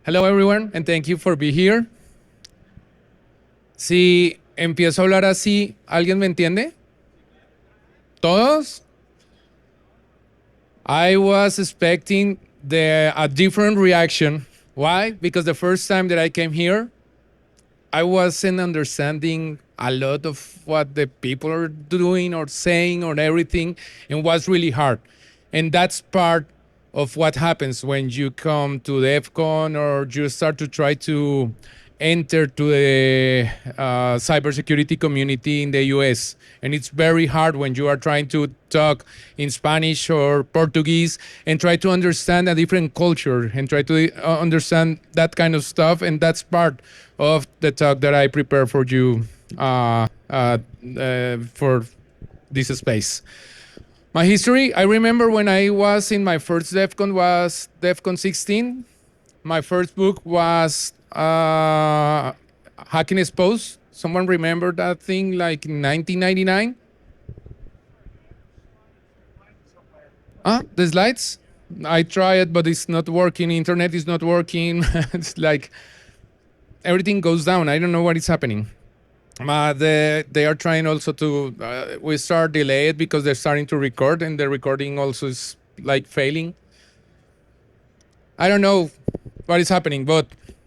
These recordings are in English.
Hello everyone, and thank you for being here. Si empiezo a hablar así, ¿alguien me entiende? ¿Todos? I was expecting a different reaction. Why? Because the first time that I came here, I wasn't understanding a lot of what the people are doing or saying or everything, and was really hard. And that's part of what happens when you come to DEF CON or you start to try to enter to the cybersecurity community in the US. And it's very hard when you are trying to talk in Spanish or Portuguese and try to understand a different culture and try to understand that kind of stuff. And that's part of the talk that I prepare for you for this space. My history, I remember when I was in my first DEF CON was DEF CON 16. My first book was Hacking Exposed. Someone remember that thing like in 1999? The slides? I tried, but it's not working. Internet is not working. It's like everything goes down. I don't know what is happening. They are trying also to, we start delay it because they're starting to record and the recording also is like failing. I don't know what is happening, but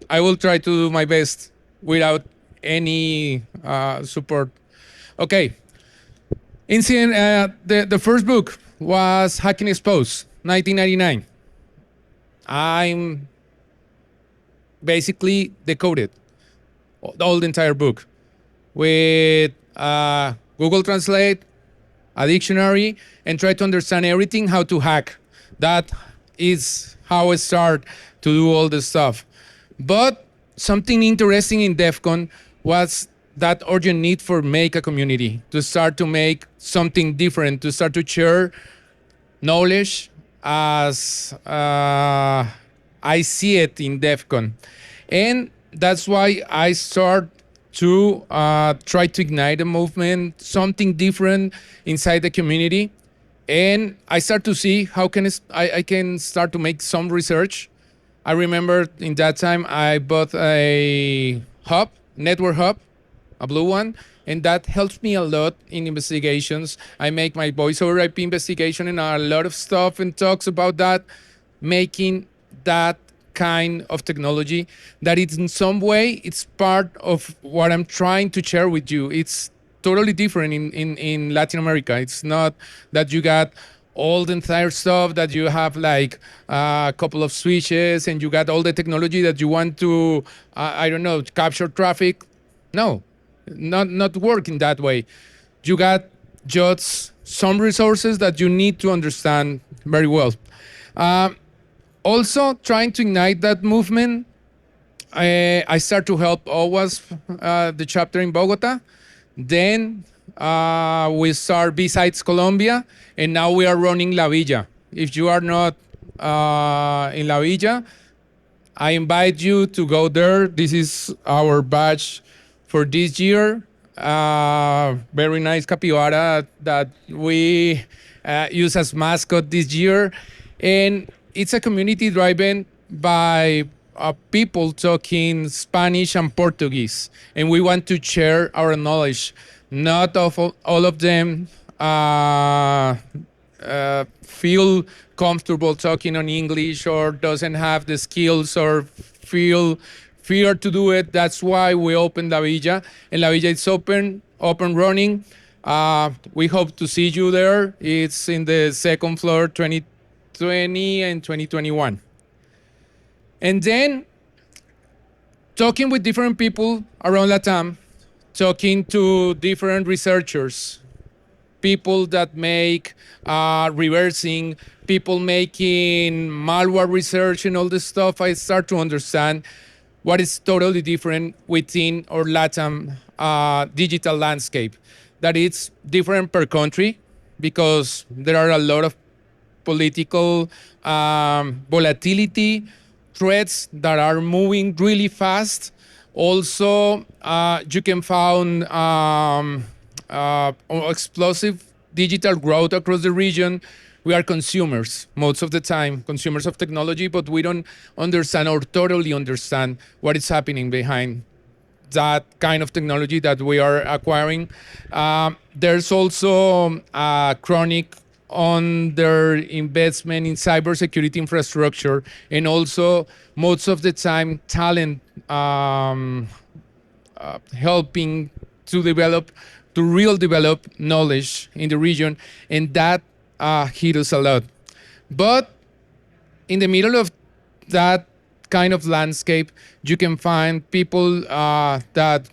I will try to do my best without any support. Okay. Incident, the first book was Hacking Exposed, 1999. I'm basically decoded the entire book with Google Translate, a dictionary, and try to understand everything, how to hack. That is how I start to do all this stuff. But something interesting in DEF CON was that urgent need for make a community, to start to make something different, to start to share knowledge as I see it in DEF CON. And that's why I start to try to ignite a movement, something different inside the community. And I start to see how I can start to make some research. I remember in that time I bought a network hub, a blue one, and that helps me a lot in investigations. I make my voice over IP investigation and a lot of stuff and talks about that, making that kind of technology that it's in some way it's part of what I'm trying to share with you. It's totally different in Latin America. It's not that you got all the entire stuff, that you have like a couple of switches and you got all the technology that you want to I don't know, capture traffic. No, not working that way. You got just some resources that you need to understand very well. Also trying to ignite that movement, I start to help always the chapter in Bogota. Then we start besides Colombia, and now we are running La Villa. If you are not in La Villa, I invite you to go there. This is our badge for this year. Very nice capybara that we use as mascot this year. And it's a community driven by people talking Spanish and Portuguese. And we want to share our knowledge. Not all of them feel comfortable talking on English or doesn't have the skills or feel fear to do it. That's why we opened La Villa. And La Villa is open running. We hope to see you there. It's in the second floor, 2020 and 2021. And then talking with different people around Latam, talking to different researchers, people that make reversing, people making malware research and all this stuff, I start to understand what is totally different within our Latam digital landscape. That it's different per country because there are a lot of political volatility, threats that are moving really fast. Also, you can find explosive digital growth across the region We are consumers most of the time, consumers of technology, but we don't understand or totally understand what is happening behind that kind of technology that we are acquiring. There's also a chronic under investment in cybersecurity infrastructure, and also most of the time talent helping to develop, to real develop knowledge in the region, and that hit us a lot. But in the middle of that kind of landscape, you can find people that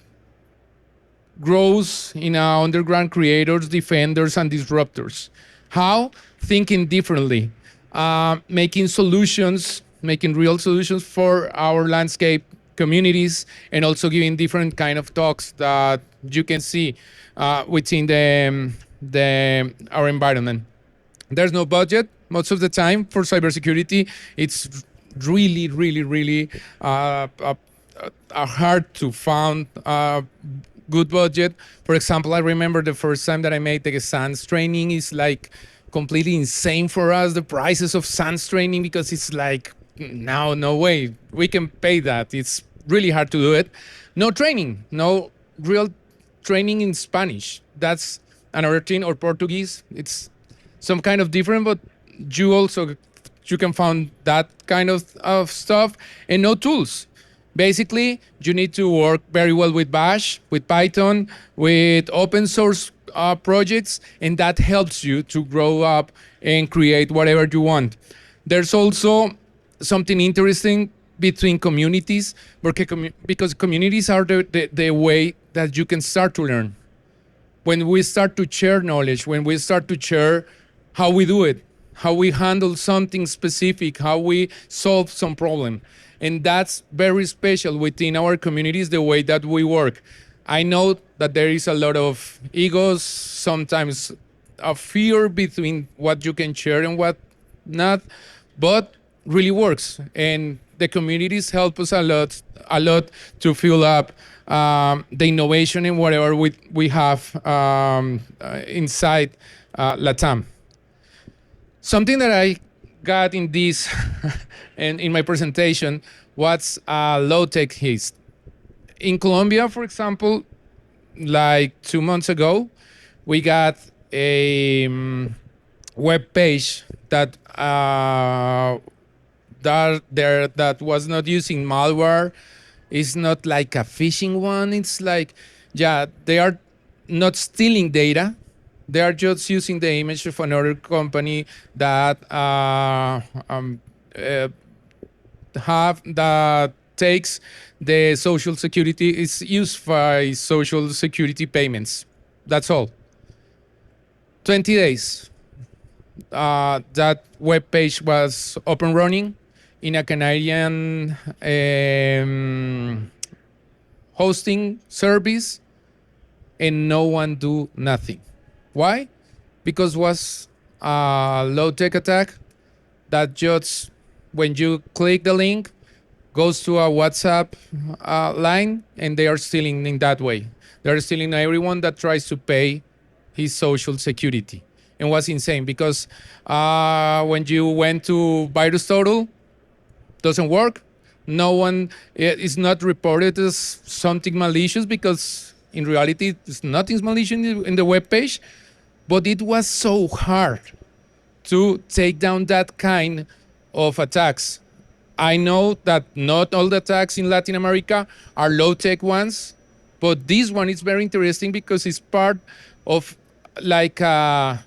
grows in underground creators, defenders, and disruptors. How? Thinking differently, making solutions, making real solutions for our landscape communities, and also giving different kind of talks that you can see within the our environment. There's no budget most of the time for cybersecurity. It's really, really, really hard to find good budget. For example, I remember the first time that I made the SANS training is like completely insane for us. The prices of SANS training, because it's like, no, no way we can pay that. It's really hard to do it. No training, no real training in Spanish. That's another thing, or Portuguese. It's some kind of different, but you also you can find that kind of stuff, and no tools. Basically, you need to work very well with Bash, with Python, with open source projects, and that helps you to grow up and create whatever you want. There's also something interesting between communities, because communities are the way that you can start to learn. When we start to share knowledge, when we start to share how we do it, how we handle something specific, how we solve some problem. And that's very special within our communities, the way that we work. I know that there is a lot of egos, sometimes a fear between what you can share and what not, but really works. And the communities help us a lot to fill up the innovation and whatever we have inside LATAM. Something that I got in this and in my presentation was low-tech haste. In Colombia, for example, like 2 months ago, we got a web page that that was not using malware. It's not like a phishing one. It's like, yeah, they are not stealing data. They are just using the image of another company that have that takes the social security, is used by social security payments. That's all. 20 days. That web page was up and running in a Canadian hosting service, and no one do nothing. Why? Because was a low-tech attack that just, when you click the link, goes to a WhatsApp line, and they are stealing in that way. They're stealing everyone that tries to pay his social security. And was insane because when you went to Virus Total, doesn't work. No one is not reported as something malicious, because in reality, it's nothing malicious in the web page. But it was so hard to take down that kind of attacks. I know that not all the attacks in Latin America are low-tech ones, but this one is very interesting because it's part of like a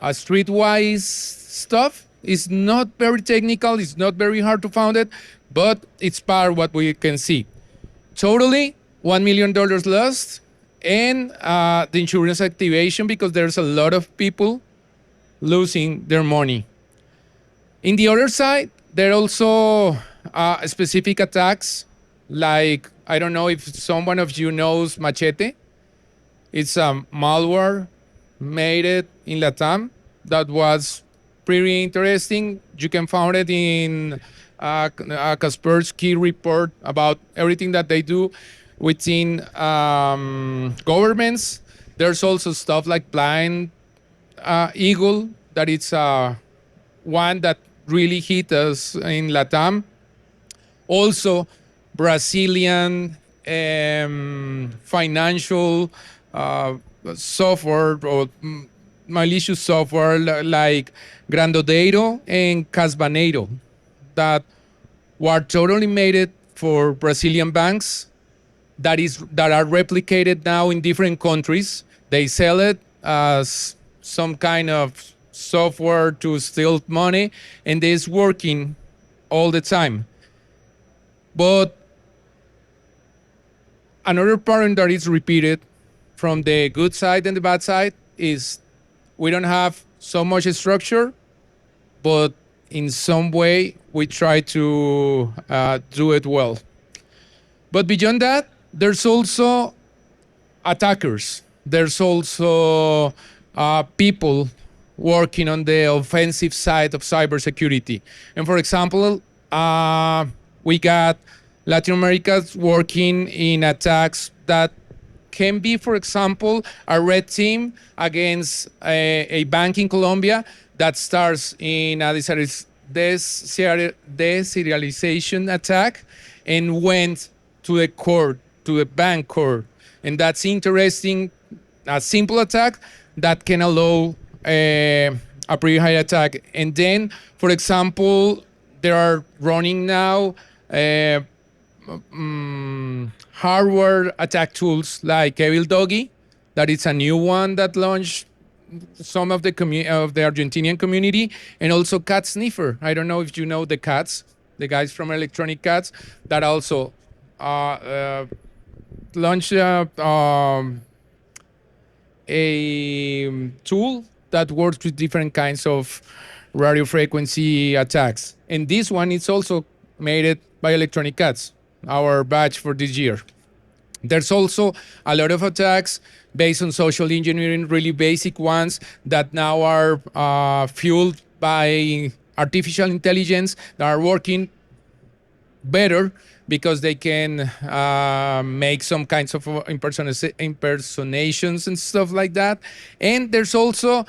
streetwise stuff. It's not very technical. It's not very hard to find it, but it's part of what we can see. Totally, $1 million lost, and the insurance activation, because there's a lot of people losing their money. In the other side, there are also specific attacks, like, I don't know if someone of you knows Machete. It's a malware made it in Latam that was pretty interesting. You can find it in Kaspersky report about everything that they do within governments. There's also stuff like Blind Eagle that it's one that really hit us in Latam. Also, Brazilian financial uh, software or malicious software like Grandodeiro and Casbaneiro that were totally made it for Brazilian banks that are replicated now in different countries. They sell it as some kind of software to steal money, and it's working all the time. But another pattern that is repeated from the good side and the bad side is we don't have so much structure, but in some way we try to do it well. But beyond that, there's also attackers. There's also people working on the offensive side of cybersecurity. And for example, we got Latin Americans working in attacks that can be, for example, a red team against a bank in Colombia that starts in a deserialization attack and went to the core, to the bank core. And that's interesting. A simple attack that can allow a pretty high attack. And then, for example, there are running now hardware attack tools like Evil Doggy. That is a new one that launched some of the of the Argentinian community, and also Cat Sniffer. I don't know if you know the cats, the guys from Electronic Cats, that also launched a tool that works with different kinds of radio frequency attacks. And this one is also made it by Electronic Cats, our batch for this year. There's also a lot of attacks based on social engineering, really basic ones that now are fueled by artificial intelligence that are working better because they can make some kinds of impersonations and stuff like that. And there's also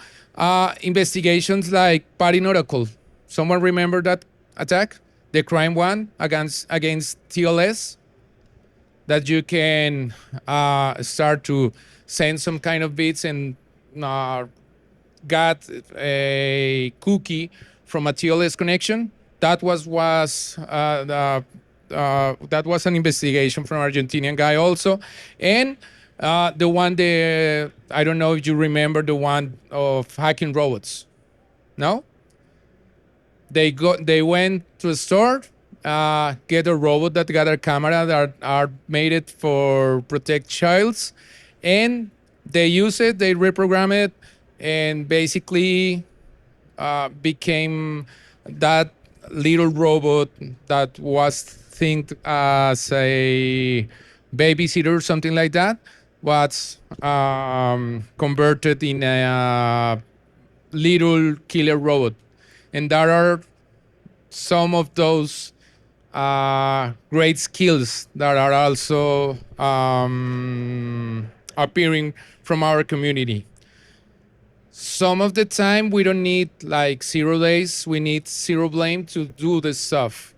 investigations like Parin Oracle. Someone remember that attack? The crime one against TLS? That you can start to send some kind of bits and got a cookie from a TLS connection. That was that was an investigation from an Argentinian guy also, and the one I don't know if you remember the one of hacking robots. No, they went to a store, get a robot that got a camera that are made it for protect childs, and they use it, they reprogram it, and basically became that little robot that was think as a babysitter or something like that was converted in a little killer robot. And there are some of those great skills that are also appearing from our community. Some of the time we don't need like 0 days, we need zero blame to do this stuff.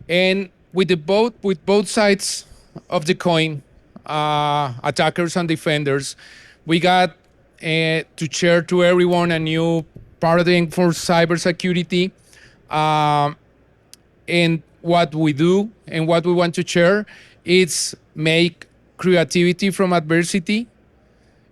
And with both sides of the coin, attackers and defenders, we got to share to everyone a new paradigm for cybersecurity. And what we do and what we want to share is make creativity from adversity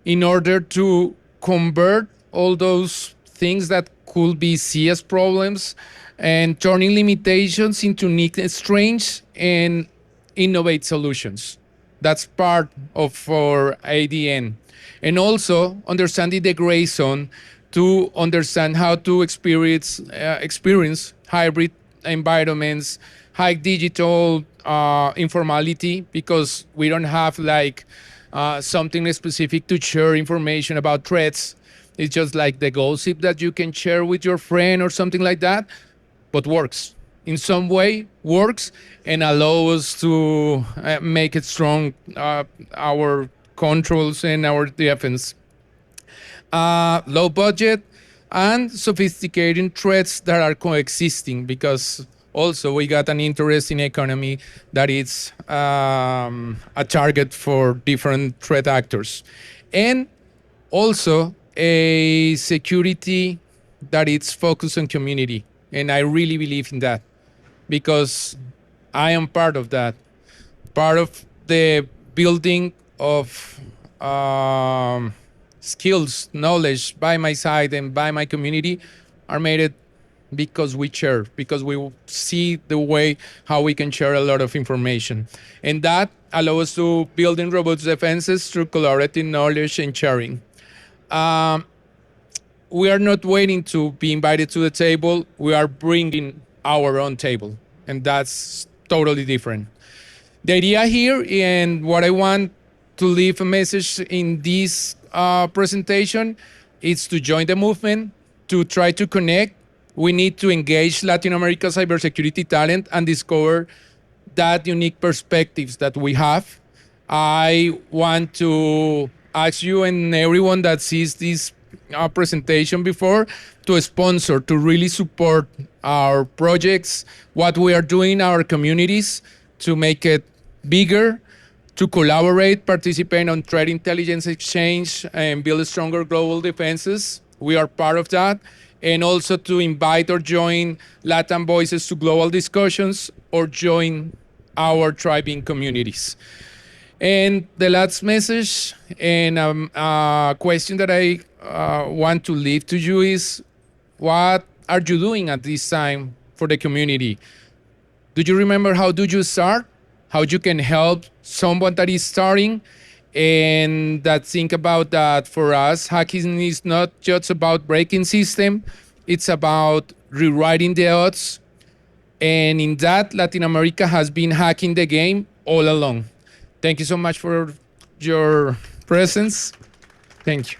in order to convert all those things that could be seen as problems and turning limitations into unique, strange, and innovate solutions. That's part of our ADN. And also understanding the gray zone to understand how to experience hybrid environments, high digital informality, because we don't have like something specific to share information about threats. It's just like the gossip that you can share with your friend or something like that, but works. In some way, works and allows us to make it strong, our controls and our defense. Low budget, and sophisticated threats that are coexisting, because also we got an interesting economy that is a target for different threat actors, and also a security that it's focused on community. And I really believe in that, because I am part of that, part of the building of skills, knowledge by my side and by my community are made it because we share, because we see the way how we can share a lot of information. And that allows us to build in robust defenses through collaborative knowledge and sharing. We are not waiting to be invited to the table, we are bringing our own table. And that's totally different. The idea here, and what I want to leave a message in this presentation, is to join the movement, to try to connect. We need to engage Latin America cybersecurity talent and discover that unique perspectives that we have. I want to ask you and everyone that sees this presentation before to sponsor, to really support our projects, what we are doing in our communities to make it bigger, to collaborate, participate on threat intelligence exchange, and build stronger global defenses. We are part of that. And also to invite or join Latin voices to global discussions or join our thriving communities. And the last message and a question that I want to leave to you is, what are you doing at this time for the community? Do you remember how do you start? How you can help someone that is starting? And that think about that for us, hacking is not just about breaking system, it's about rewriting the odds. And in that, Latin America has been hacking the game all along. Thank you so much for your presence. Thank you.